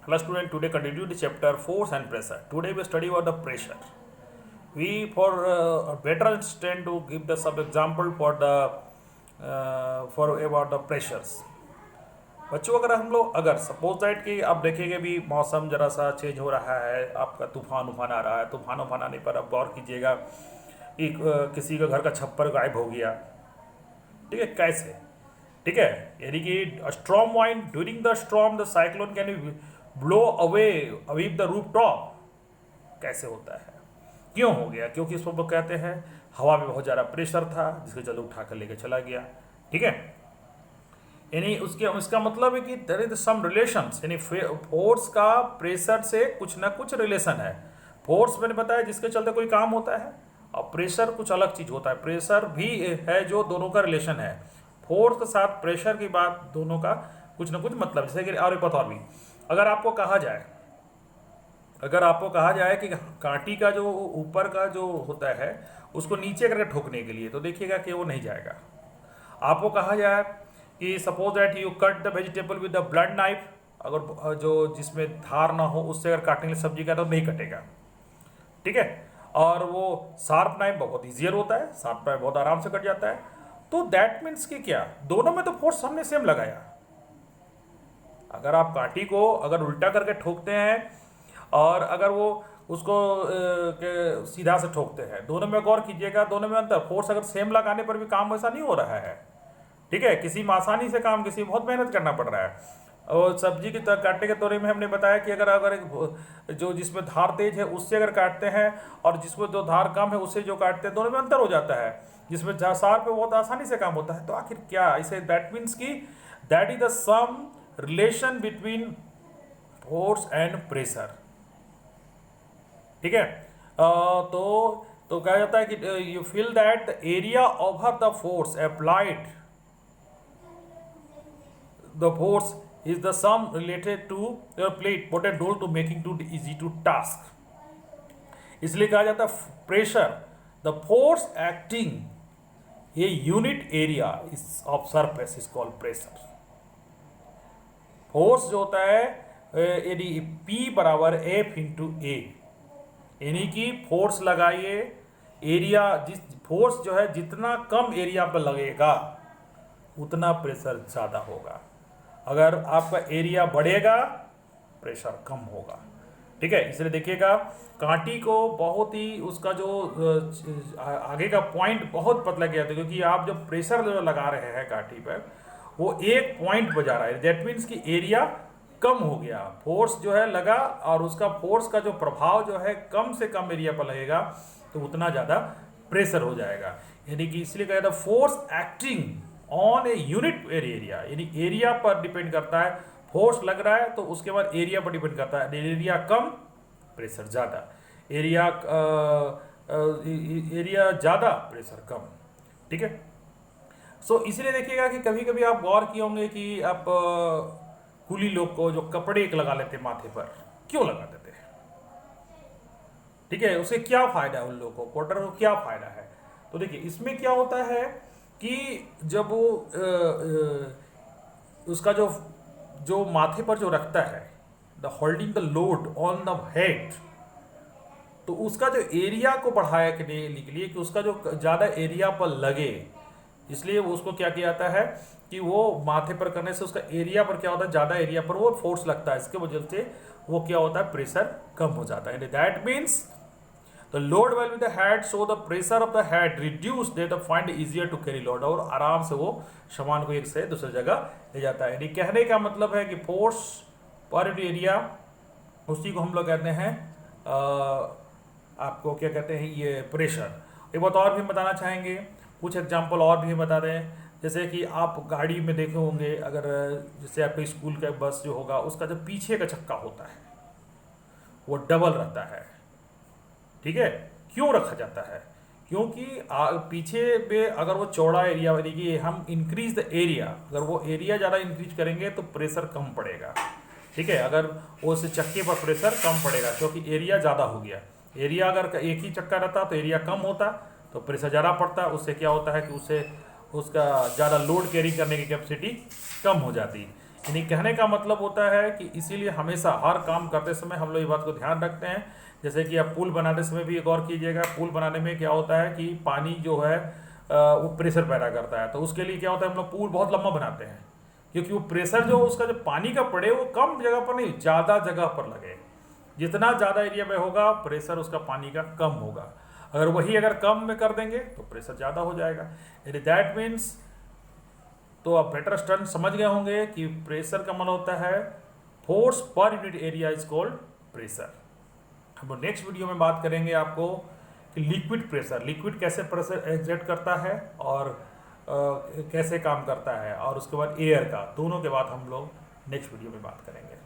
Hello student, today continue the chapter force and pressure. Today we study about the pressure. We for better understand to give the some example for the for about the pressures. बच्चों अगर suppose that कि आप देखेंगे भी मौसम जरा सा change हो रहा है, आपका तूफान उफान आ रहा है, तूफान उफान आने पर आप गौर कीजिएगा कि किसी का घर का छप्पर गायब हो गया, ठीक है, कैसे, ठीक है, यानी कि storm wind during the storm the cyclone can blow away Aviv the roof top, कैसे होता है, क्यों हो गया, क्योंकि इसको वो कहते हैं हवा में बहुत ज़्यादा प्रेशर था जिसको चलो उठा कर लेके चला गया, ठीक है। यानी उसके इसका मतलब है कि देयर इज सम रिलेशंस, यानी फोर्स का प्रेशर से कुछ ना कुछ रिलेशन है। फोर्स मैंने बताया जिसके चलते कोई काम होता है, और प्रेशर कुछ अलग चीज़ होता है, प्रेशर भी है जो दोनों का रिलेशन है। फोर्स के साथ प्रेशर की बात दोनों का कुछ ना कुछ मतलब, जैसे कि और एक बात और भी, अगर आपको कहा जाए कि कांटी का जो ऊपर का जो होता है उसको नीचे करके ठोकने के लिए, तो देखिएगा कि वो नहीं जाएगा। आपको कहा जाए कि suppose that you cut the vegetable with the blunt knife, अगर जो जिसमें धार ना हो उससे अगर काटने के लिए सब्जी का तो नहीं कटेगा, ठीक है। और वो शार्प नाइफ बहुत ईजियर होता है, शार्प नाइफ बहुत आराम से कट जाता है। तो दैट मीन्स कि क्या, दोनों में तो फोर्स हमने सेम लगाया। अगर आप कांटी को अगर उल्टा करके ठोकते हैं और अगर वो उसको सीधा से ठोकते हैं, दोनों में गौर कीजिएगा, दोनों में अंतर, फोर्स अगर सेम लगाने पर भी काम वैसा नहीं हो रहा है, ठीक है। किसी में आसानी से काम, किसी में बहुत मेहनत करना पड़ रहा है। और सब्जी की काटने के तौर में हमने बताया कि अगर एक जो जिसमें धार तेज है उससे अगर काटते हैं और जिसमें जो धार कम है उससे जो काटते हैं, दोनों में अंतर हो जाता है। जिसमें शार्प पे बहुत आसानी से काम होता है। तो आखिर क्या इसे, दैट मीन्स कि that is the sum relation between force and pressure, ठीक है। तो कहा जाता है कि you feel that the area over the force applied, the force is the sum related to play important role to making to easy to task. इसलिए कहा जाता है pressure the force acting a unit area is of surface is called pressure. Force जो होता है यदि P बराबर F into ए, यानी कि फोर्स लगाइए, एरिया जिस फोर्स जो है जितना कम एरिया पर लगेगा उतना प्रेशर ज़्यादा होगा। अगर आपका एरिया बढ़ेगा प्रेशर कम होगा, ठीक है। इसलिए देखिएगा कांटी को बहुत ही उसका जो आगे का पॉइंट बहुत पतला किया था, क्योंकि आप जब प्रेशर जो लगा रहे हैं कांटी पर वो एक पॉइंट पर जा रहा है, दैट मीन्स कि एरिया कम हो गया, फोर्स जो है लगा और उसका फोर्स का जो प्रभाव जो है कम से कम एरिया पर लगेगा तो उतना ज़्यादा प्रेशर हो जाएगा। यानी कि इसलिए कहा था force acting on a unit area, यानी एरिया पर डिपेंड करता है। फोर्स लग रहा है तो उसके बाद एरिया पर डिपेंड करता है, एरिया कम प्रेशर ज़्यादा, एरिया ज़्यादा प्रेशर कम, ठीक है। सो इसलिए देखिएगा कि कभी कभी आप गौर किए होंगे कि आप कुली लोग को जो कपड़े एक लगा लेते माथे पर, क्यों लगा देते हैं, ठीक है, उसे क्या फ़ायदा है, उन लोगों को पोर्टर को क्या फ़ायदा है। तो देखिए इसमें क्या होता है कि जब वो उसका जो माथे पर जो रखता है, the holding the load on the head, तो उसका जो एरिया को बढ़ाया के लिए कि उसका जो ज़्यादा एरिया पर लगे, इसलिए वो उसको क्या किया जाता है कि वो माथे पर करने से उसका एरिया पर क्या होता है, ज़्यादा एरिया पर वो फोर्स लगता है, इसके वजह से वो क्या होता है, प्रेशर कम हो जाता है। That means the load well with the head so the pressure of the head reduce that find easier to carry load, और आराम से वो सामान को एक से दूसरी जगह ले जाता है। यानी कहने का मतलब है कि फोर्स पर एरिया, उसी को हम लोग कहते हैं आपको क्या कहते हैं, ये प्रेशर। एक बात और भी बताना चाहेंगे, कुछ एग्जाम्पल और भी बता दें, जैसे कि आप गाड़ी में देखे होंगे, अगर जैसे आपके स्कूल का बस जो होगा उसका जो पीछे का चक्का होता है वो डबल रहता है, ठीक है। क्यों रखा जाता है, क्योंकि पीछे पे अगर वो चौड़ा एरिया, यानी कि हम इंक्रीज द एरिया, अगर वो एरिया ज़्यादा इंक्रीज करेंगे तो प्रेशर कम पड़ेगा, ठीक है। अगर उस चक्के पर प्रेशर कम पड़ेगा क्योंकि एरिया ज़्यादा हो गया। एरिया अगर एक ही चक्का रहता तो एरिया कम होता तो प्रेशर ज़्यादा पड़ता, उससे क्या होता है कि उससे उसका ज़्यादा लोड कैरी करने की कैपेसिटी कम हो जाती। यानी कहने का मतलब होता है कि इसीलिए हमेशा हर काम करते समय हम लोग ये बात को ध्यान रखते हैं। जैसे कि आप पुल बनाते समय भी एक और कीजिएगा, पुल बनाने में क्या होता है कि पानी जो है वो प्रेशर पैदा करता है, तो उसके लिए क्या होता है हम लोग पुल बहुत लंबा बनाते हैं, क्योंकि वो प्रेशर जो उसका जो पानी का पड़े वो कम जगह पर नहीं, ज़्यादा जगह पर लगे। जितना ज़्यादा एरिया में होगा प्रेशर उसका पानी का कम होगा। अगर वही अगर कम में कर देंगे तो प्रेशर ज़्यादा हो जाएगा। यानी दैट मीन्स, तो आप बेटर स्टर्न समझ गए होंगे कि प्रेशर का मतलब होता है force per unit area is called pressure. हम नेक्स्ट वीडियो में बात करेंगे आपको कि लिक्विड प्रेशर, लिक्विड कैसे प्रेशर एग्जर्ट करता है और कैसे काम करता है, और उसके बाद एयर का, दोनों के बाद हम लोग नेक्स्ट वीडियो में बात करेंगे।